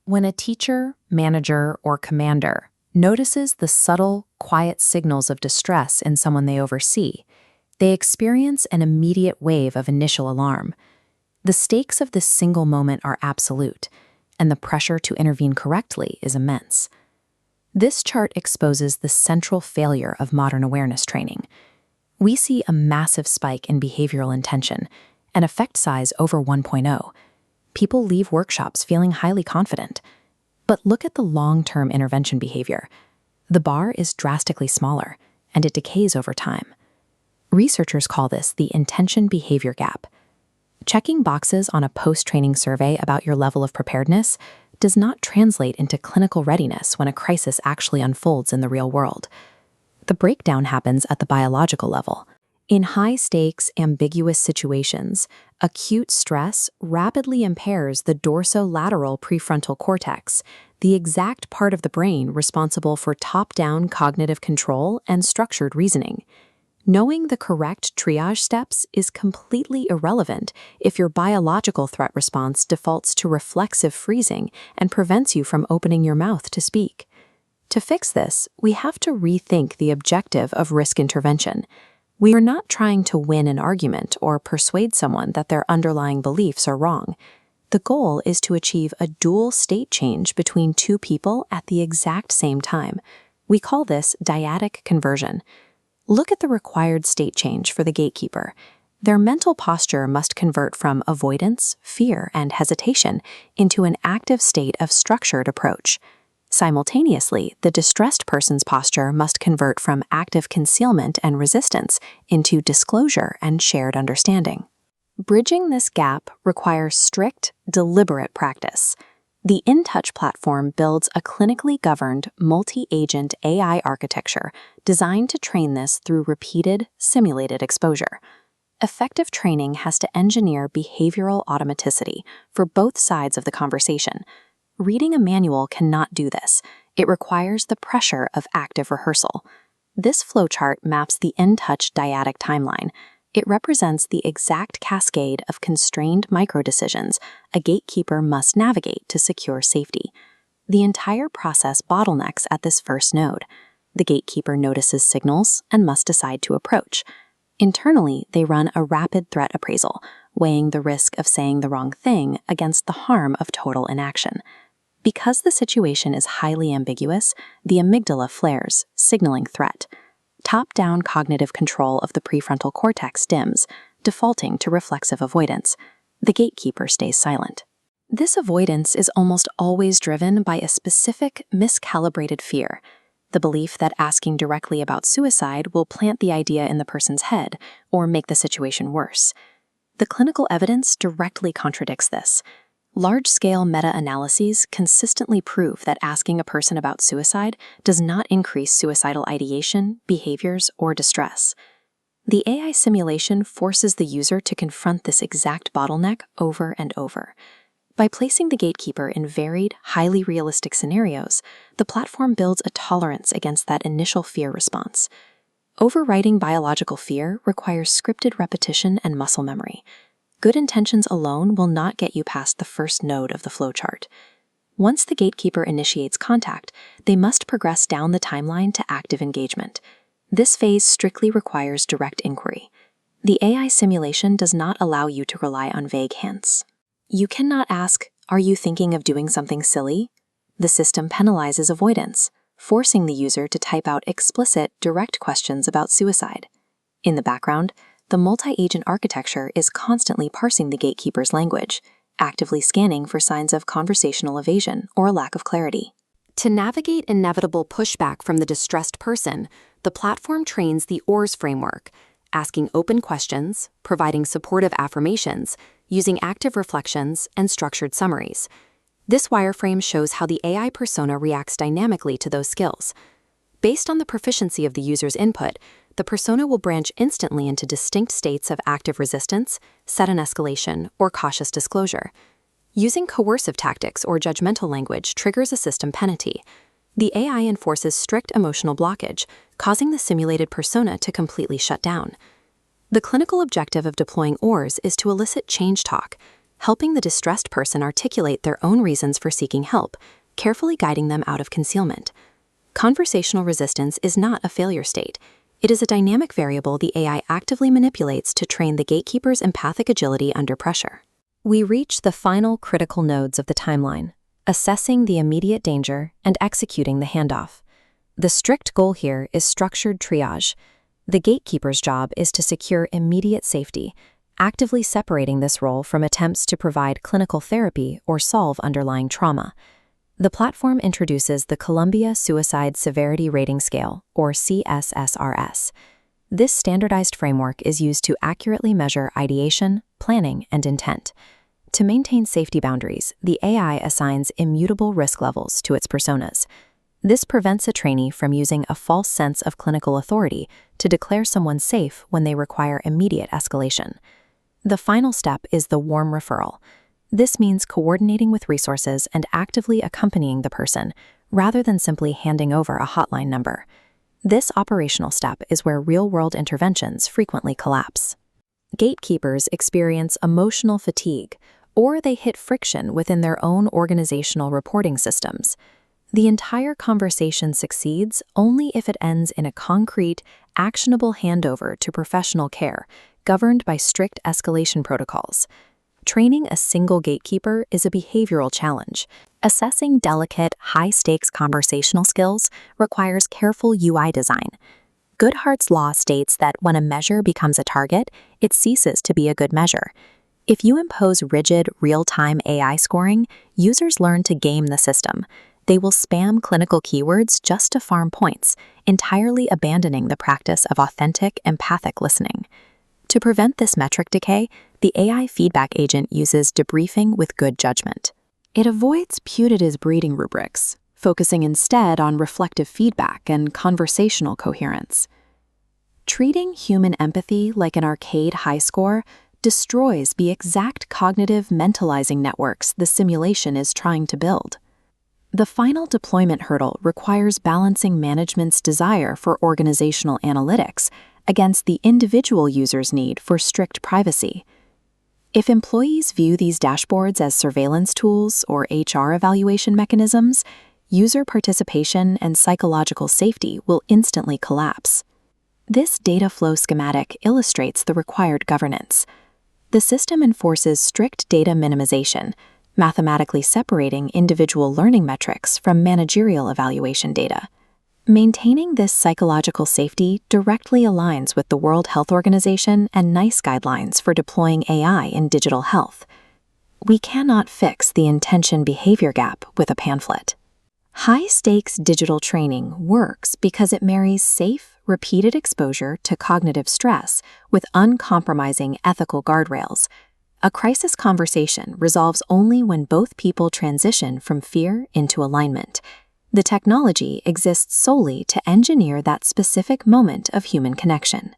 When a teacher, manager, or commander notices the subtle, quiet signals of distress in someone they oversee, they experience an immediate wave of initial alarm. The stakes of this single moment are absolute, and the pressure to intervene correctly is immense. This chart exposes the central failure of modern awareness training. We see a massive spike in behavioral intention, an effect size over 1.0. People leave workshops feeling highly confident. But look at the long-term intervention behavior. The bar is drastically smaller, and it decays over time. Researchers call this the intention behavior gap. Checking boxes on a post-training survey about your level of preparedness does not translate into clinical readiness when a crisis actually unfolds in the real world. The breakdown happens at the biological level. In high-stakes, ambiguous situations, acute stress rapidly impairs the dorsolateral prefrontal cortex, the exact part of the brain responsible for top-down cognitive control and structured reasoning. Knowing the correct triage steps is completely irrelevant if your biological threat response defaults to reflexive freezing and prevents you from opening your mouth to speak. To fix this, we have to rethink the objective of risk intervention. We are not trying to win an argument or persuade someone that their underlying beliefs are wrong. The goal is to achieve a dual state change between two people at the exact same time. We call this dyadic conversion. Look at the required state change for the gatekeeper. Their mental posture must convert from avoidance, fear, and hesitation into an active state of structured approach. Simultaneously, the distressed person's posture must convert from active concealment and resistance into disclosure and shared understanding. Bridging this gap requires strict, deliberate practice. The InTouch platform builds a clinically governed, multi-agent AI architecture designed to train this through repeated, simulated exposure. Effective training has to engineer behavioral automaticity for both sides of the conversation. Reading a manual cannot do this. It requires the pressure of active rehearsal. This flowchart maps the InTouch dyadic timeline. It represents the exact cascade of constrained micro-decisions a gatekeeper must navigate to secure safety. The entire process bottlenecks at this first node. The gatekeeper notices signals and must decide to approach. Internally, they run a rapid threat appraisal, weighing the risk of saying the wrong thing against the harm of total inaction. Because the situation is highly ambiguous, the amygdala flares, signaling threat. Top-down cognitive control of the prefrontal cortex dims, defaulting to reflexive avoidance. The gatekeeper stays silent. This avoidance is almost always driven by a specific, miscalibrated fear, the belief that asking directly about suicide will plant the idea in the person's head or make the situation worse. The clinical evidence directly contradicts this. Large-scale meta-analyses consistently prove that asking a person about suicide does not increase suicidal ideation, behaviors, or distress. The AI simulation forces the user to confront this exact bottleneck over and over. By placing the gatekeeper in varied, highly realistic scenarios, the platform builds a tolerance against that initial fear response. Overriding biological fear requires scripted repetition and muscle memory. Good intentions alone will not get you past the first node of the flowchart. Once the gatekeeper initiates contact, they must progress down the timeline to active engagement. This phase strictly requires direct inquiry. The AI simulation does not allow you to rely on vague hints. You cannot ask, "Are you thinking of doing something silly?" The system penalizes avoidance, forcing the user to type out explicit, direct questions about suicide. In the background, the multi-agent architecture is constantly parsing the gatekeeper's language, actively scanning for signs of conversational evasion or a lack of clarity. To navigate inevitable pushback from the distressed person, the platform trains the OARS framework, asking open questions, providing supportive affirmations, using active reflections, and structured summaries. This wireframe shows how the AI persona reacts dynamically to those skills. Based on the proficiency of the user's input, the persona will branch instantly into distinct states of active resistance, sudden escalation, or cautious disclosure. Using coercive tactics or judgmental language triggers a system penalty. The AI enforces strict emotional blockage, causing the simulated persona to completely shut down. The clinical objective of deploying OARS is to elicit change talk. helping the distressed person articulate their own reasons for seeking help, carefully guiding them out of concealment. Conversational resistance is not a failure state. It is a dynamic variable the AI actively manipulates to train the gatekeeper's empathic agility under pressure. We reach the final critical nodes of the timeline, assessing the immediate danger and executing the handoff. The strict goal here is structured triage. The gatekeeper's job is to secure immediate safety, actively separating this role from attempts to provide clinical therapy or solve underlying trauma. The platform introduces the Columbia Suicide Severity Rating Scale, or CSSRS. This standardized framework is used to accurately measure ideation, planning, and intent. To maintain safety boundaries, the AI assigns immutable risk levels to its personas. This prevents a trainee from using a false sense of clinical authority to declare someone safe when they require immediate escalation. The final step is the warm referral. This means coordinating with resources and actively accompanying the person, rather than simply handing over a hotline number. This operational step is where real-world interventions frequently collapse. Gatekeepers experience emotional fatigue, or they hit friction within their own organizational reporting systems. The entire conversation succeeds only if it ends in a concrete, actionable handover to professional care, governed by strict escalation protocols. Training a single gatekeeper is a behavioral challenge. Assessing delicate, high-stakes conversational skills requires careful UI design. Goodhart's law states that when a measure becomes a target, it ceases to be a good measure. If you impose rigid, real-time AI scoring, users learn to game the system. They will spam clinical keywords just to farm points, entirely abandoning the practice of authentic, empathic listening. To prevent this metric decay, the AI feedback agent uses debriefing with good judgment. It avoids putative breeding rubrics, focusing instead on reflective feedback and conversational coherence. Treating human empathy like an arcade high score destroys the exact cognitive mentalizing networks the simulation is trying to build. The final deployment hurdle requires balancing management's desire for organizational analytics against the individual user's need for strict privacy. If employees view these dashboards as surveillance tools or HR evaluation mechanisms, user participation and psychological safety will instantly collapse. This data flow schematic illustrates the required governance. The system enforces strict data minimization, mathematically separating individual learning metrics from managerial evaluation data. Maintaining this psychological safety directly aligns with the World Health Organization and NICE guidelines for deploying AI in digital health. We cannot fix the intention-behavior gap with a pamphlet. High-stakes digital training works because it marries safe, repeated exposure to cognitive stress with uncompromising ethical guardrails. A crisis conversation resolves only when both people transition from fear into alignment. The technology exists solely to engineer that specific moment of human connection.